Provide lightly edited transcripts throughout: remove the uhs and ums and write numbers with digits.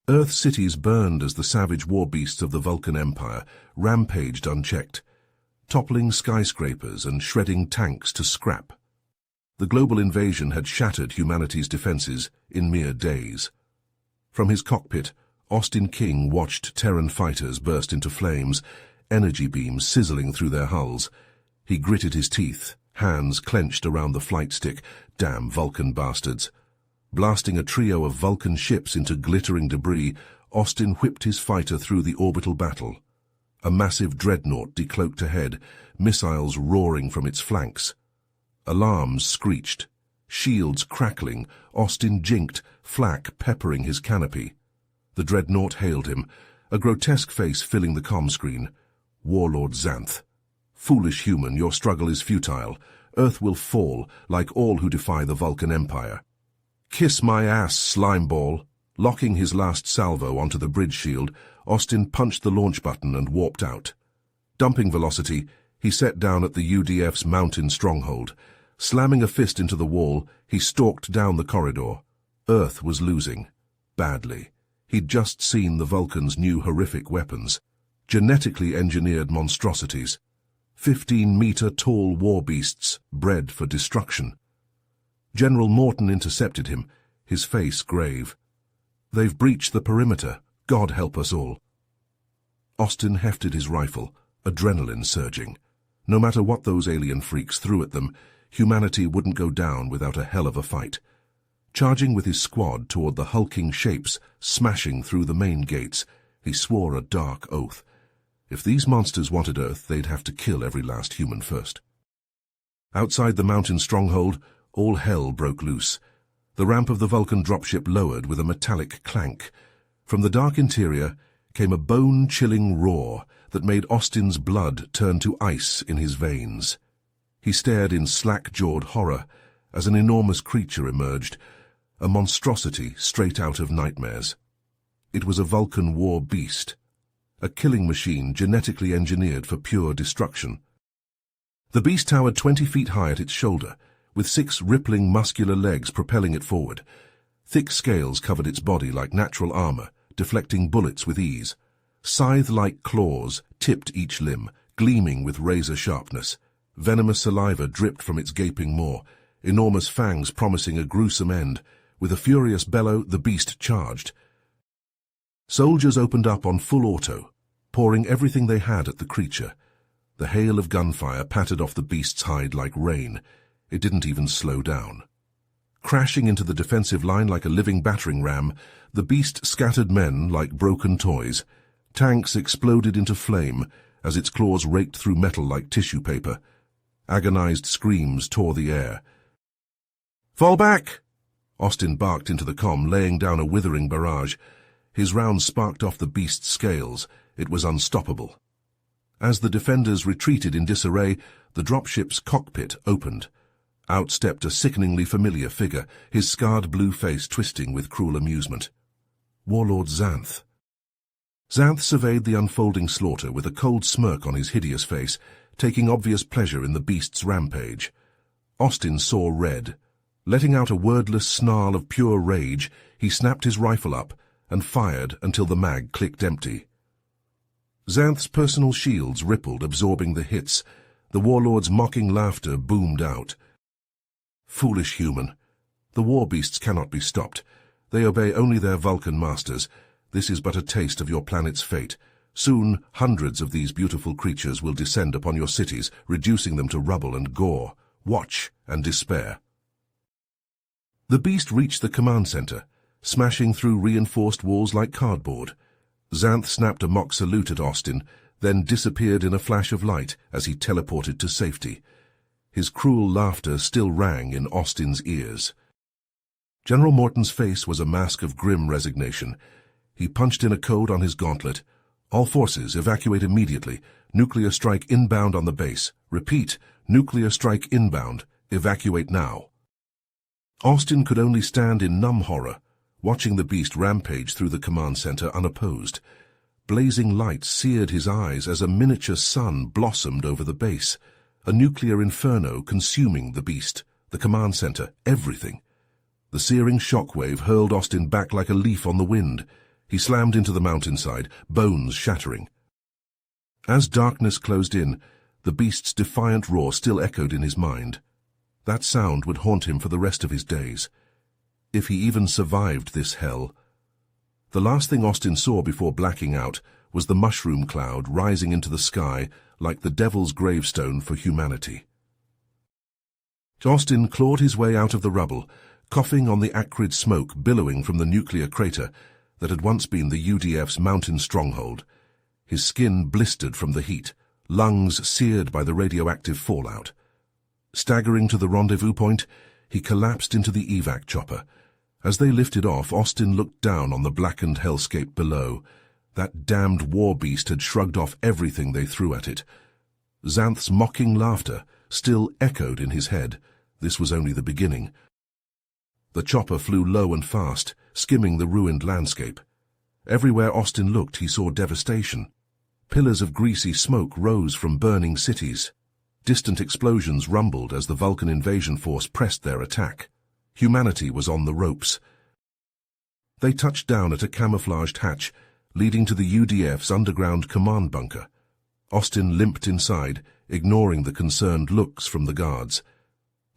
Earth cities burned as the savage war beasts of the Vulcan Empire rampaged unchecked, toppling skyscrapers and shredding tanks to scrap. The global invasion had shattered humanity's defenses in mere days. From his cockpit, Austin King watched Terran fighters burst into flames, energy beams sizzling through their hulls. He gritted his teeth, hands clenched around the flight stick. Damn Vulcan bastards. Blasting a trio of Vulcan ships into glittering debris, Austin whipped his fighter through the orbital battle. A massive dreadnought decloaked ahead, missiles roaring from its flanks. Alarms screeched, shields crackling, Austin jinked, flak peppering his canopy. The dreadnought hailed him, a grotesque face filling the comm screen. Warlord Xanth. Foolish human, your struggle is futile. Earth will fall, like all who defy the Vulcan Empire. Kiss my ass, slimeball. Locking his last salvo onto the bridge shield, Austin punched the launch button and warped out. Dumping velocity, he set down at the UDF's mountain stronghold. Slamming a fist into the wall, he stalked down the corridor. Earth was losing. Badly. He'd just seen the Vulcans' new horrific weapons. Genetically engineered monstrosities. 15-meter-tall war beasts, bred for destruction. General Morton intercepted him, his face grave. They've breached the perimeter. God help us all. Austin hefted his rifle, adrenaline surging. No matter what those alien freaks threw at them, humanity wouldn't go down without a hell of a fight. Charging with his squad toward the hulking shapes, smashing through the main gates, he swore a dark oath. If these monsters wanted Earth, they'd have to kill every last human first. Outside the mountain stronghold, all hell broke loose. The ramp of the Vulcan dropship lowered with a metallic clank. From the dark interior came a bone-chilling roar that made Austin's blood turn to ice in his veins. He stared in slack-jawed horror as an enormous creature emerged, a monstrosity straight out of nightmares. It was a Vulcan war beast, a killing machine genetically engineered for pure destruction. The beast towered 20 feet high at its shoulder, with 6 rippling muscular legs propelling it forward. Thick scales covered its body like natural armor, deflecting bullets with ease. Scythe-like claws tipped each limb, gleaming with razor sharpness. Venomous saliva dripped from its gaping maw, enormous fangs promising a gruesome end. With a furious bellow, the beast charged. Soldiers opened up on full auto, pouring everything they had at the creature. The hail of gunfire pattered off the beast's hide like rain. It didn't even slow down. Crashing into the defensive line like a living battering ram, the beast scattered men like broken toys. Tanks exploded into flame as its claws raked through metal like tissue paper. Agonized screams tore the air. "Fall back!" Austin barked into the comm, laying down a withering barrage. His rounds sparked off the beast's scales. It was unstoppable. As the defenders retreated in disarray, the dropship's cockpit opened. Out stepped a sickeningly familiar figure, his scarred blue face twisting with cruel amusement. Warlord Xanth. Xanth surveyed the unfolding slaughter with a cold smirk on his hideous face, taking obvious pleasure in the beast's rampage. Austin saw red. Letting out a wordless snarl of pure rage, he snapped his rifle up and fired until the mag clicked empty. Xanth's personal shields rippled, absorbing the hits. The warlord's mocking laughter boomed out. "Foolish human. The war beasts cannot be stopped. They obey only their Vulcan masters. This is but a taste of your planet's fate. Soon, hundreds of these beautiful creatures will descend upon your cities, reducing them to rubble and gore. Watch and despair." The beast reached the command center, smashing through reinforced walls like cardboard. Xanth snapped a mock salute at Austin, then disappeared in a flash of light as he teleported to safety. His cruel laughter still rang in Austin's ears. General Morton's face was a mask of grim resignation. He punched in a code on his gauntlet. "All forces, evacuate immediately. Nuclear strike inbound on the base. Repeat, nuclear strike inbound. Evacuate now." Austin could only stand in numb horror, watching the beast rampage through the command center unopposed. Blazing light seared his eyes as a miniature sun blossomed over the base, a nuclear inferno consuming the beast, the command center, everything. The searing shockwave hurled Austin back like a leaf on the wind. He slammed into the mountainside, bones shattering. As darkness closed in, the beast's defiant roar still echoed in his mind. That sound would haunt him for the rest of his days. If he even survived this hell. The last thing Austin saw before blacking out was the mushroom cloud rising into the sky like the devil's gravestone for humanity. Austin clawed his way out of the rubble, coughing on the acrid smoke billowing from the nuclear crater that had once been the UDF's mountain stronghold. His skin blistered from the heat, lungs seared by the radioactive fallout. Staggering to the rendezvous point, he collapsed into the evac chopper. As they lifted off, Austin looked down on the blackened hellscape below. That damned war beast had shrugged off everything they threw at it. Xanth's mocking laughter still echoed in his head. This was only the beginning. The chopper flew low and fast, skimming the ruined landscape. Everywhere Austin looked, he saw devastation. Pillars of greasy smoke rose from burning cities. Distant explosions rumbled as the Vulcan invasion force pressed their attack. Humanity was on the ropes. They touched down at a camouflaged hatch leading to the UDF's underground command bunker. Austin limped inside, ignoring the concerned looks from the guards.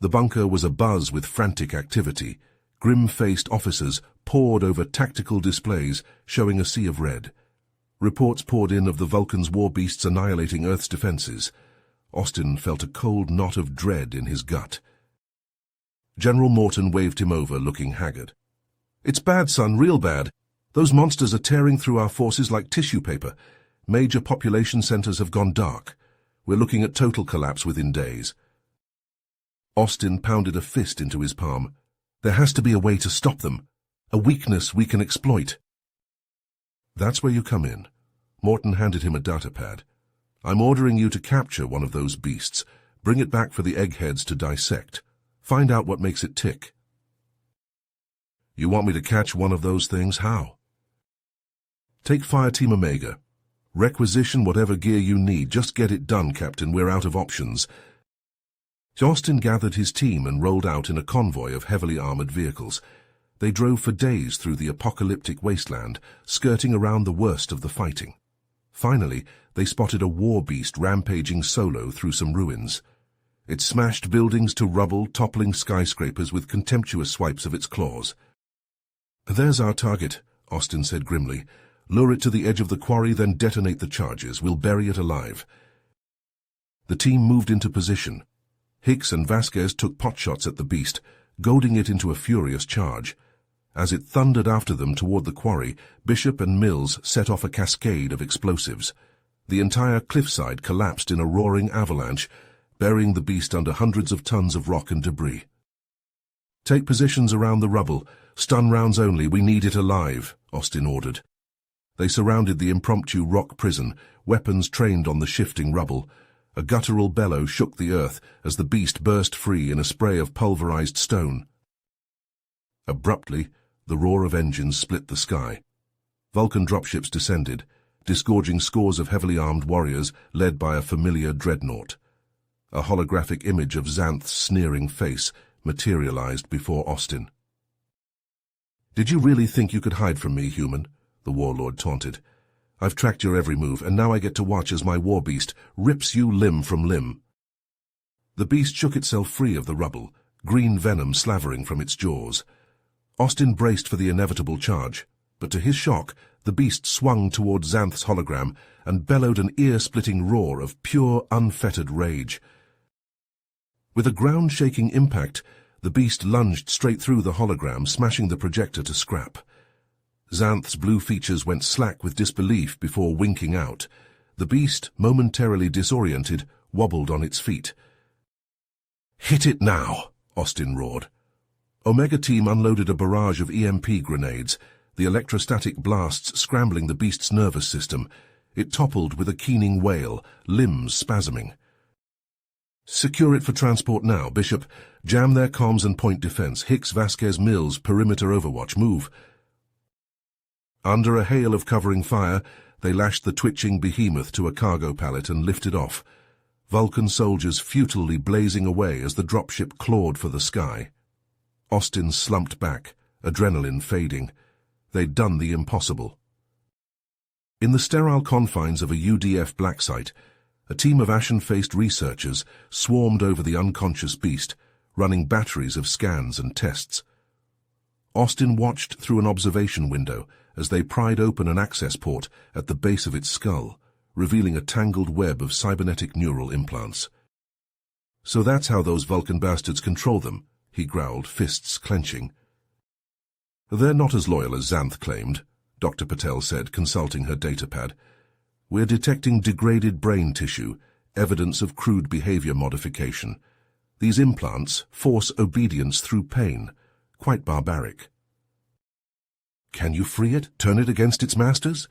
The bunker was abuzz with frantic activity. Grim-faced officers pored over tactical displays showing a sea of red. Reports poured in of the Vulcan's war beasts annihilating Earth's defenses. Austin felt a cold knot of dread in his gut. General Morton waved him over, looking haggard. "It's bad, son, real bad. Those monsters are tearing through our forces like tissue paper. Major population centers have gone dark. We're looking at total collapse within days." Austin pounded a fist into his palm. "There has to be a way to stop them. A weakness we can exploit." "That's where you come in." Morton handed him a data pad. "I'm ordering you to capture one of those beasts. Bring it back for the eggheads to dissect. Find out what makes it tick." "You want me to catch one of those things? How?" "Take Fire Team Omega. Requisition whatever gear you need. Just get it done, Captain. We're out of options." Austin gathered his team and rolled out in a convoy of heavily armored vehicles. They drove for days through the apocalyptic wasteland, skirting around the worst of the fighting. Finally, they spotted a war beast rampaging solo through some ruins. It smashed buildings to rubble, toppling skyscrapers with contemptuous swipes of its claws. "There's our target," Austin said grimly. "Lure it to the edge of the quarry, then detonate the charges. We'll bury it alive." The team moved into position. Hicks and Vasquez took potshots at the beast, goading it into a furious charge. As it thundered after them toward the quarry, Bishop and Mills set off a cascade of explosives. The entire cliffside collapsed in a roaring avalanche, burying the beast under hundreds of tons of rock and debris. "Take positions around the rubble. Stun rounds only. We need it alive," Austin ordered. They surrounded the impromptu rock prison, weapons trained on the shifting rubble. A guttural bellow shook the earth as the beast burst free in a spray of pulverized stone. Abruptly, the roar of engines split the sky. Vulcan dropships descended, disgorging scores of heavily armed warriors led by a familiar dreadnought. A holographic image of Xanth's sneering face materialized before Austin. "Did you really think you could hide from me, human?" the warlord taunted. "I've tracked your every move, and now I get to watch as my war beast rips you limb from limb." The beast shook itself free of the rubble, green venom slavering from its jaws. Austin braced for the inevitable charge, but to his shock, the beast swung toward Xanth's hologram and bellowed an ear-splitting roar of pure, unfettered rage. With a ground-shaking impact, the beast lunged straight through the hologram, smashing the projector to scrap. Xanth's blue features went slack with disbelief before winking out. The beast, momentarily disoriented, wobbled on its feet. "Hit it now!" Austin roared. Omega Team unloaded a barrage of EMP grenades, the electrostatic blasts scrambling the beast's nervous system. It toppled with a keening wail, limbs spasming. "Secure it for transport now, Bishop. Jam their comms and point defense. Hicks, Vasquez, Mills, perimeter overwatch. Move." Under a hail of covering fire, they lashed the twitching behemoth to a cargo pallet and lifted off, Vulcan soldiers futilely blazing away as the dropship clawed for the sky. Austin slumped back, adrenaline fading. They'd done the impossible. In the sterile confines of a UDF black site, a team of ashen-faced researchers swarmed over the unconscious beast, running batteries of scans and tests. Austin watched through an observation window as they pried open an access port at the base of its skull, revealing a tangled web of cybernetic neural implants. "So that's how those Vulcan bastards control them," he growled, fists clenching. "They're not as loyal as Xanth claimed," Dr. Patel said, consulting her datapad. "We're detecting degraded brain tissue, evidence of crude behavior modification. These implants force obedience through pain. Quite barbaric." "Can you free it, turn it against its masters?"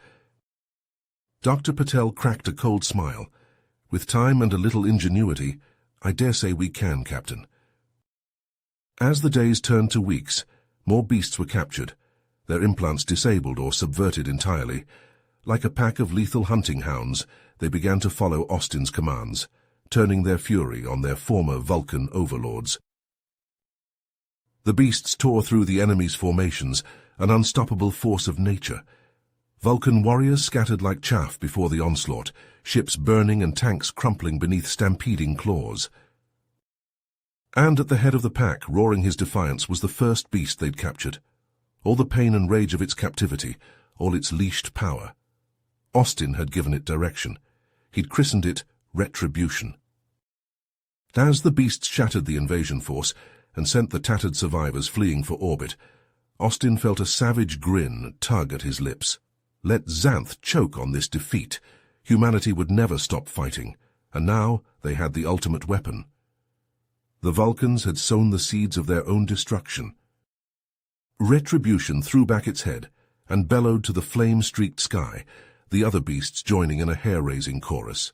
Dr. Patel cracked a cold smile. "With time and a little ingenuity, I dare say we can, Captain." As the days turned to weeks, more beasts were captured, their implants disabled or subverted entirely. Like a pack of lethal hunting hounds, they began to follow Austin's commands, turning their fury on their former Vulcan overlords. The beasts tore through the enemy's formations, an unstoppable force of nature. Vulcan warriors scattered like chaff before the onslaught, ships burning and tanks crumpling beneath stampeding claws. And at the head of the pack, roaring his defiance, was the first beast they'd captured. All the pain and rage of its captivity, all its leashed power. Austin had given it direction. He'd christened it Retribution. As the beasts shattered the invasion force and sent the tattered survivors fleeing for orbit, Austin felt a savage grin tug at his lips. Let Xanth choke on this defeat. Humanity would never stop fighting, and now they had the ultimate weapon. The Vulcans had sown the seeds of their own destruction. Retribution threw back its head and bellowed to the flame-streaked sky, the other beasts joining in a hair-raising chorus.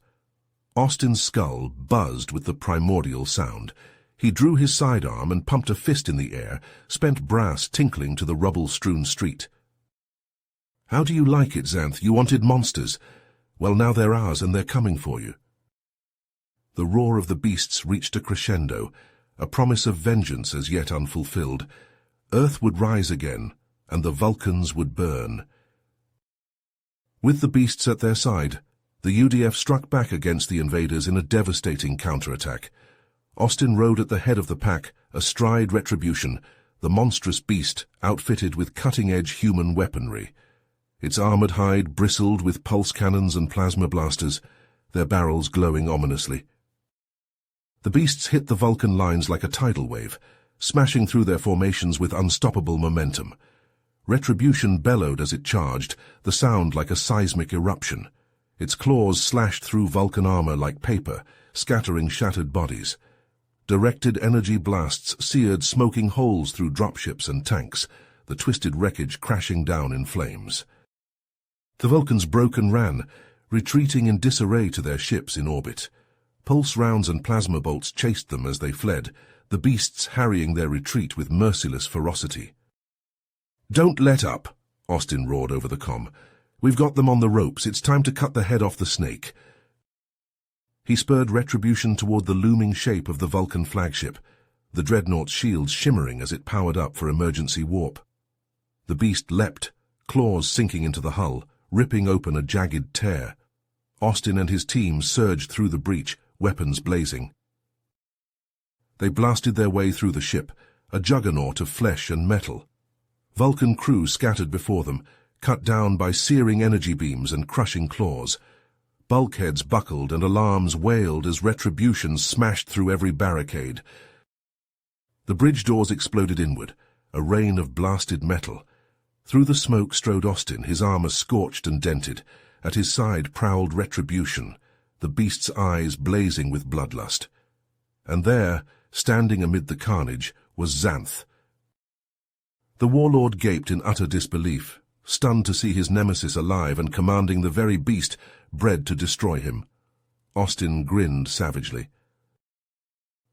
Austin's skull buzzed with the primordial sound. He drew his sidearm and pumped a fist in the air, spent brass tinkling to the rubble-strewn street. "How do you like it, Xanth? You wanted monsters. Well, now they're ours, and they're coming for you." The roar of the beasts reached a crescendo, a promise of vengeance as yet unfulfilled. Earth would rise again, and the Vulcans would burn. With the beasts at their side, the UDF struck back against the invaders in a devastating counterattack. Austin rode at the head of the pack, astride Retribution, the monstrous beast outfitted with cutting-edge human weaponry. Its armored hide bristled with pulse cannons and plasma blasters, their barrels glowing ominously. The beasts hit the Vulcan lines like a tidal wave, smashing through their formations with unstoppable momentum. Retribution bellowed as it charged, the sound like a seismic eruption. Its claws slashed through Vulcan armor like paper, scattering shattered bodies. Directed energy blasts seared smoking holes through dropships and tanks, the twisted wreckage crashing down in flames. The Vulcans broke and ran, retreating in disarray to their ships in orbit. Pulse rounds and plasma bolts chased them as they fled, the beasts harrying their retreat with merciless ferocity. "Don't let up," Austin roared over the comm. "We've got them on the ropes. It's time to cut the head off the snake." He spurred Retribution toward the looming shape of the Vulcan flagship, the dreadnought's shields shimmering as it powered up for emergency warp. The beast leapt, claws sinking into the hull, ripping open a jagged tear. Austin and his team surged through the breach, weapons blazing. They blasted their way through the ship, a juggernaut of flesh and metal. Vulcan crew scattered before them, cut down by searing energy beams and crushing claws. Bulkheads buckled and alarms wailed as Retribution smashed through every barricade. The bridge doors exploded inward, a rain of blasted metal. Through the smoke strode Austin, his armor scorched and dented. At his side prowled Retribution, the beast's eyes blazing with bloodlust. And there, standing amid the carnage, was Xanth. The warlord gaped in utter disbelief, stunned to see his nemesis alive and commanding the very beast bred to destroy him. Austin grinned savagely.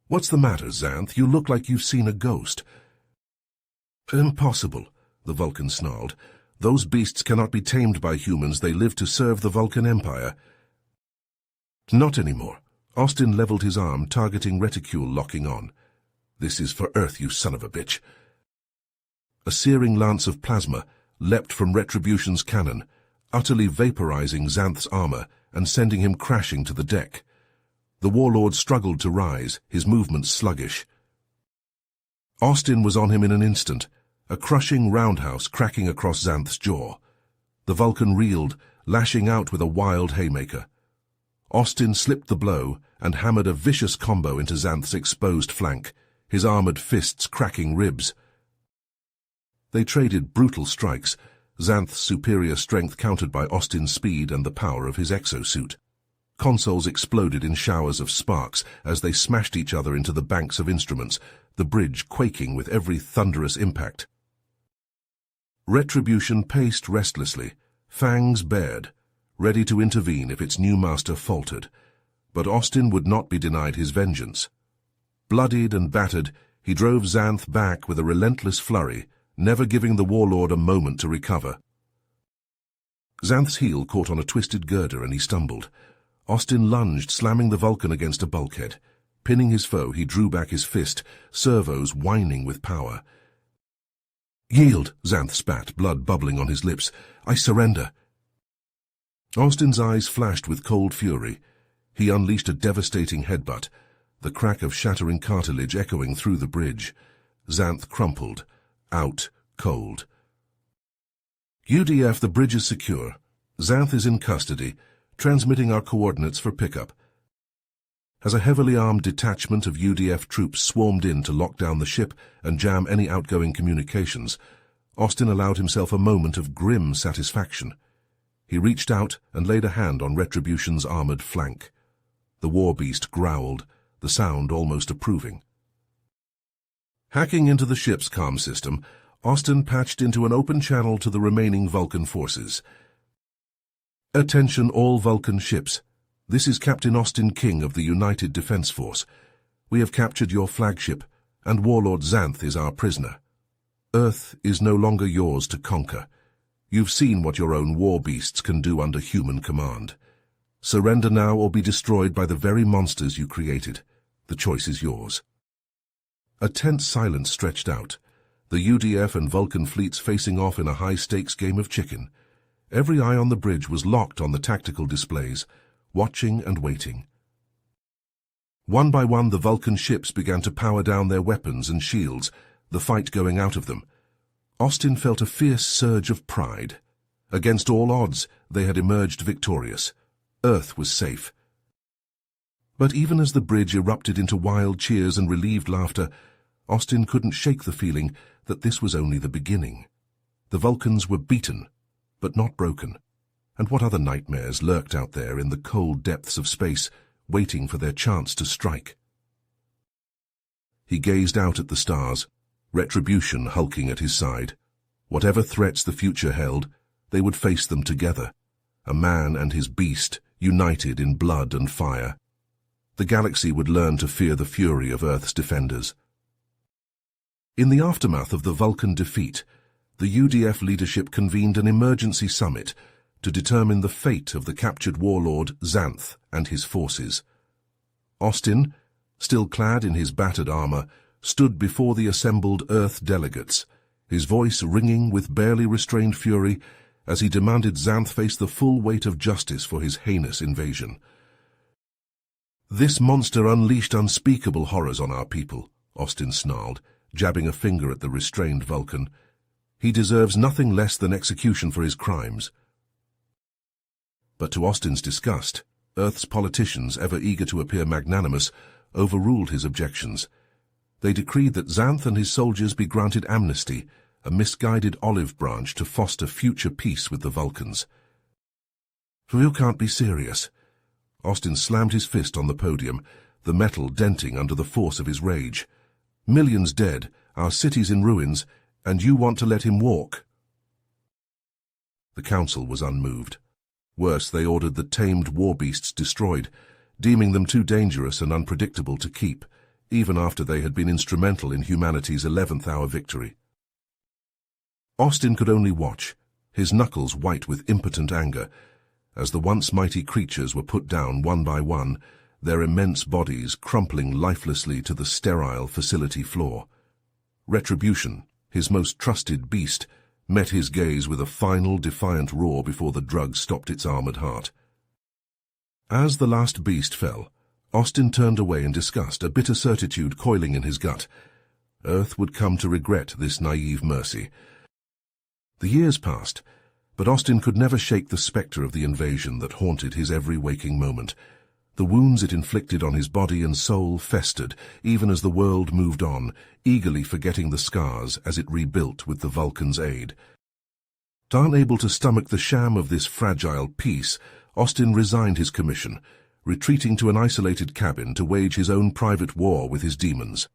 "What's the matter, Xanth? You look like you've seen a ghost." "Impossible," the Vulcan snarled. "Those beasts cannot be tamed by humans. They live to serve the Vulcan Empire." "Not anymore." Austin leveled his arm, targeting reticule locking on. "This is for Earth, you son of a bitch." A searing lance of plasma leapt from Retribution's cannon, utterly vaporizing Xanth's armor and sending him crashing to the deck. The warlord struggled to rise, his movements sluggish. Austin was on him in an instant, a crushing roundhouse cracking across Xanth's jaw. The Vulcan reeled, lashing out with a wild haymaker. Austin slipped the blow and hammered a vicious combo into Xanth's exposed flank, his armored fists cracking ribs. They traded brutal strikes, Xanth's superior strength countered by Austin's speed and the power of his exosuit. Consoles exploded in showers of sparks as they smashed each other into the banks of instruments, the bridge quaking with every thunderous impact. Retribution paced restlessly, fangs bared, ready to intervene if its new master faltered. But Austin would not be denied his vengeance. Bloodied and battered, he drove Xanth back with a relentless flurry, never giving the warlord a moment to recover. Xanth's heel caught on a twisted girder and he stumbled. Austin lunged, slamming the Vulcan against a bulkhead. Pinning his foe, he drew back his fist, servos whining with power. "Yield," Xanth spat, blood bubbling on his lips. "I surrender." Austin's eyes flashed with cold fury. He unleashed a devastating headbutt, the crack of shattering cartilage echoing through the bridge. Xanth crumpled, out, cold. "UDF, the bridge is secure. Xanth is in custody, transmitting our coordinates for pickup." As a heavily armed detachment of UDF troops swarmed in to lock down the ship and jam any outgoing communications, Austin allowed himself a moment of grim satisfaction. He reached out and laid a hand on Retribution's armored flank. The war beast growled, the sound almost approving. Hacking into the ship's comm system, Austin patched into an open channel to the remaining Vulcan forces. "Attention all Vulcan ships. This is Captain Austin King of the United Defense Force. We have captured your flagship, and Warlord Xanth is our prisoner. Earth is no longer yours to conquer. You've seen what your own war beasts can do under human command. Surrender now or be destroyed by the very monsters you created. The choice is yours." A tense silence stretched out, the UDF and Vulcan fleets facing off in a high-stakes game of chicken. Every eye on the bridge was locked on the tactical displays, watching and waiting. One by one the Vulcan ships began to power down their weapons and shields, the fight going out of them. Austin felt a fierce surge of pride. Against all odds, they had emerged victorious. Earth was safe. But even as the bridge erupted into wild cheers and relieved laughter, Austin couldn't shake the feeling that this was only the beginning. The Vulcans were beaten, but not broken. And what other nightmares lurked out there in the cold depths of space, waiting for their chance to strike? He gazed out at the stars, Retribution hulking at his side. Whatever threats the future held, they would face them together. A man and his beast, united in blood and fire. The galaxy would learn to fear the fury of Earth's defenders. In the aftermath of the Vulcan defeat, the UDF leadership convened an emergency summit to determine the fate of the captured warlord Xanth and his forces. Austin, still clad in his battered armor, stood before the assembled Earth delegates, his voice ringing with barely restrained fury as he demanded Xanth face the full weight of justice for his heinous invasion. "This monster unleashed unspeakable horrors on our people," Austin snarled, jabbing a finger at the restrained Vulcan. "He deserves nothing less than execution for his crimes." But to Austin's disgust, Earth's politicians, ever eager to appear magnanimous, overruled his objections. They decreed that Xanth and his soldiers be granted amnesty, a misguided olive branch to foster future peace with the Vulcans. "You can't be serious." Austin slammed his fist on the podium, the metal denting under the force of his rage. "Millions dead, our cities in ruins, and you want to let him walk?" The council was unmoved. Worse, they ordered the tamed war beasts destroyed, deeming them too dangerous and unpredictable to keep, even after they had been instrumental in humanity's 11th-hour victory. Austin could only watch, his knuckles white with impotent anger, as the once mighty creatures were put down one by one, their immense bodies crumpling lifelessly to the sterile facility floor. Retribution, his most trusted beast, met his gaze with a final defiant roar before the drug stopped its armored heart. As the last beast fell, Austin turned away in disgust, a bitter certitude coiling in his gut. Earth would come to regret this naive mercy. The years passed, but Austin could never shake the spectre of the invasion that haunted his every waking moment. The wounds it inflicted on his body and soul festered, even as the world moved on, eagerly forgetting the scars as it rebuilt with the Vulcan's aid. Unable to stomach the sham of this fragile peace, Austin resigned his commission, retreating to an isolated cabin to wage his own private war with his demons.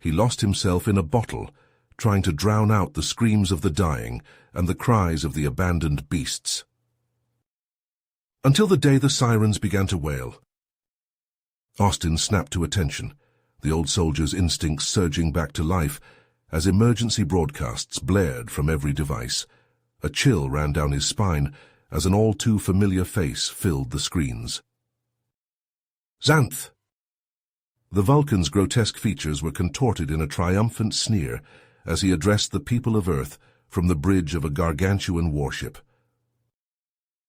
He lost himself in a bottle, trying to drown out the screams of the dying and the cries of the abandoned beasts. Until the day the sirens began to wail. Austin snapped to attention, the old soldier's instincts surging back to life as emergency broadcasts blared from every device. A chill ran down his spine as an all-too-familiar face filled the screens. Xanth! The Vulcan's grotesque features were contorted in a triumphant sneer as he addressed the people of Earth from the bridge of a gargantuan warship.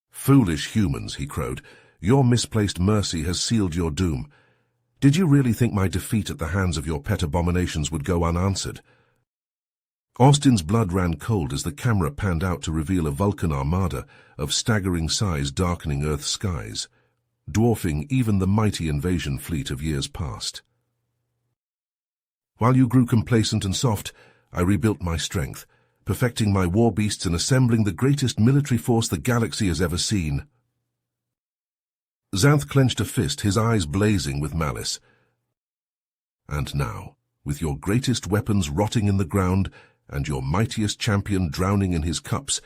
"Foolish humans," he crowed, "your misplaced mercy has sealed your doom. Did you really think my defeat at the hands of your pet abominations would go unanswered?" Austin's blood ran cold as the camera panned out to reveal a Vulcan armada of staggering size darkening Earth's skies, dwarfing even the mighty invasion fleet of years past. "While you grew complacent and soft, I rebuilt my strength, perfecting my war beasts and assembling the greatest military force the galaxy has ever seen." Xanth clenched a fist, his eyes blazing with malice. "And now, with your greatest weapons rotting in the ground and your mightiest champion drowning in his cups,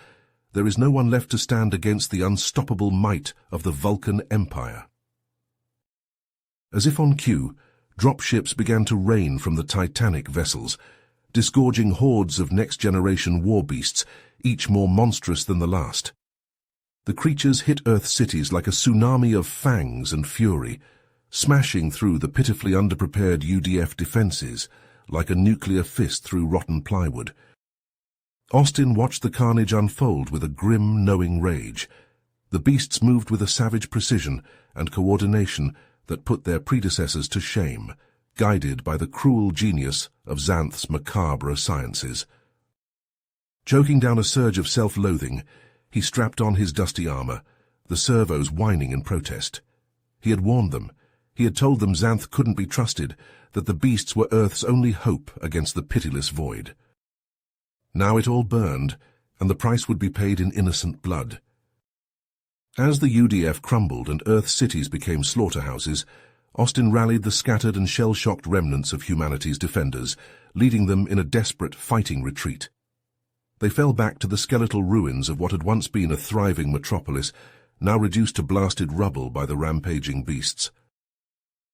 there is no one left to stand against the unstoppable might of the Vulcan Empire." As if on cue, dropships began to rain from the Titanic vessels, disgorging hordes of next-generation war beasts, each more monstrous than the last. The creatures hit Earth cities like a tsunami of fangs and fury, smashing through the pitifully underprepared UDF defenses like a nuclear fist through rotten plywood. Austin watched the carnage unfold with a grim, knowing rage. The beasts moved with a savage precision and coordination that put their predecessors to shame, guided by the cruel genius of Xanth's macabre sciences. Choking down a surge of self-loathing, he strapped on his dusty armor, the servos whining in protest. He had warned them. He had told them Xanth couldn't be trusted, that the beasts were Earth's only hope against the pitiless void. Now it all burned, and the price would be paid in innocent blood. As the UDF crumbled and Earth's cities became slaughterhouses, Austin rallied the scattered and shell-shocked remnants of humanity's defenders, leading them in a desperate fighting retreat. They fell back to the skeletal ruins of what had once been a thriving metropolis, now reduced to blasted rubble by the rampaging beasts.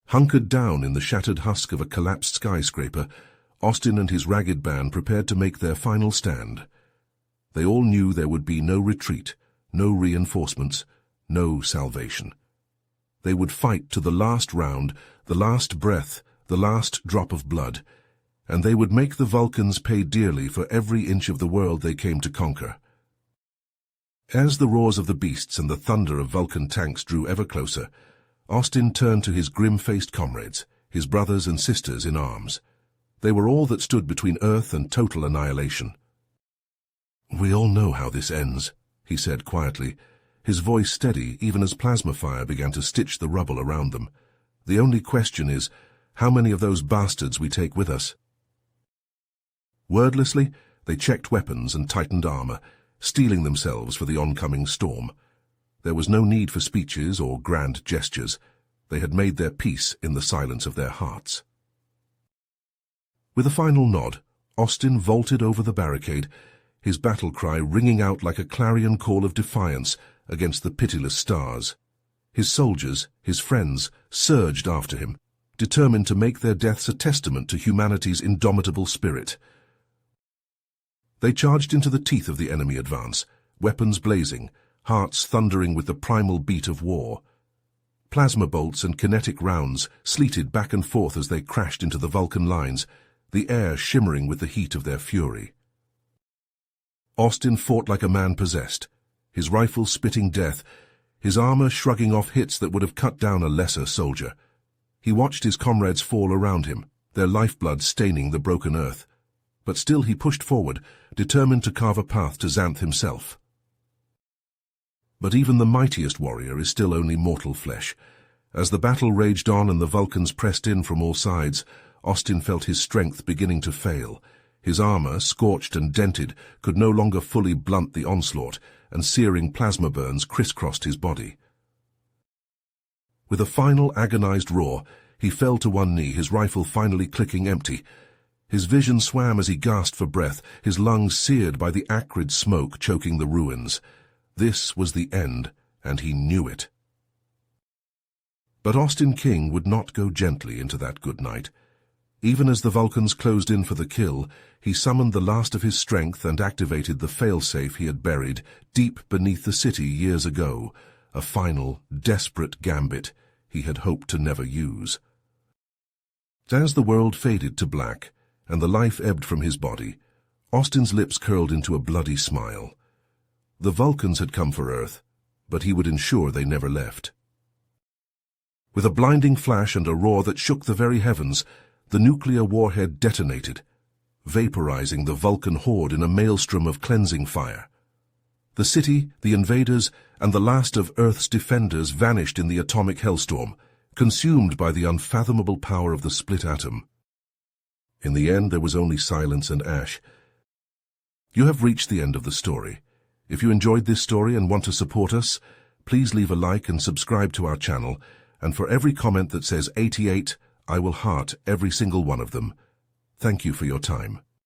Hunkered down in the shattered husk of a collapsed skyscraper, Austin and his ragged band prepared to make their final stand. They all knew there would be no retreat, no reinforcements, no salvation. They would fight to the last round, the last breath, the last drop of blood, and they would make the Vulcans pay dearly for every inch of the world they came to conquer. As the roars of the beasts and the thunder of Vulcan tanks drew ever closer, Austin turned to his grim-faced comrades, his brothers and sisters in arms. They were all that stood between Earth and total annihilation. "We all know how this ends," he said quietly, his voice steady even as plasma fire began to stitch the rubble around them. "The only question is, how many of those bastards we take with us?" Wordlessly, they checked weapons and tightened armor, steeling themselves for the oncoming storm. There was no need for speeches or grand gestures. They had made their peace in the silence of their hearts. With a final nod, Austin vaulted over the barricade, his battle cry ringing out like a clarion call of defiance against the pitiless stars. His soldiers, his friends, surged after him, determined to make their deaths a testament to humanity's indomitable spirit. They charged into the teeth of the enemy advance, weapons blazing, hearts thundering with the primal beat of war. Plasma bolts and kinetic rounds sleeted back and forth as they crashed into the Vulcan lines, the air shimmering with the heat of their fury. Austin fought like a man possessed, his rifle spitting death, his armor shrugging off hits that would have cut down a lesser soldier. He watched his comrades fall around him, their lifeblood staining the broken earth. But still he pushed forward, determined to carve a path to Xanth himself. But even the mightiest warrior is still only mortal flesh. As the battle raged on and the Vulcans pressed in from all sides, Austin felt his strength beginning to fail. His armor, scorched and dented, could no longer fully blunt the onslaught, and searing plasma burns crisscrossed his body. With a final agonized roar, he fell to one knee, his rifle finally clicking empty. His vision swam as he gasped for breath, his lungs seared by the acrid smoke choking the ruins. This was the end, and he knew it. But Austin King would not go gently into that good night. Even as the Vulcans closed in for the kill, he summoned the last of his strength and activated the failsafe he had buried deep beneath the city years ago, a final, desperate gambit he had hoped to never use. As the world faded to black and the life ebbed from his body, Austin's lips curled into a bloody smile. The Vulcans had come for Earth, but he would ensure they never left. With a blinding flash and a roar that shook the very heavens, the nuclear warhead detonated, vaporizing the Vulcan horde in a maelstrom of cleansing fire. The city, the invaders, and the last of Earth's defenders vanished in the atomic hellstorm, consumed by the unfathomable power of the split atom. In the end, there was only silence and ash. You have reached the end of the story. If you enjoyed this story and want to support us, please leave a like and subscribe to our channel, and for every comment that says 88, I will heart every single one of them. Thank you for your time.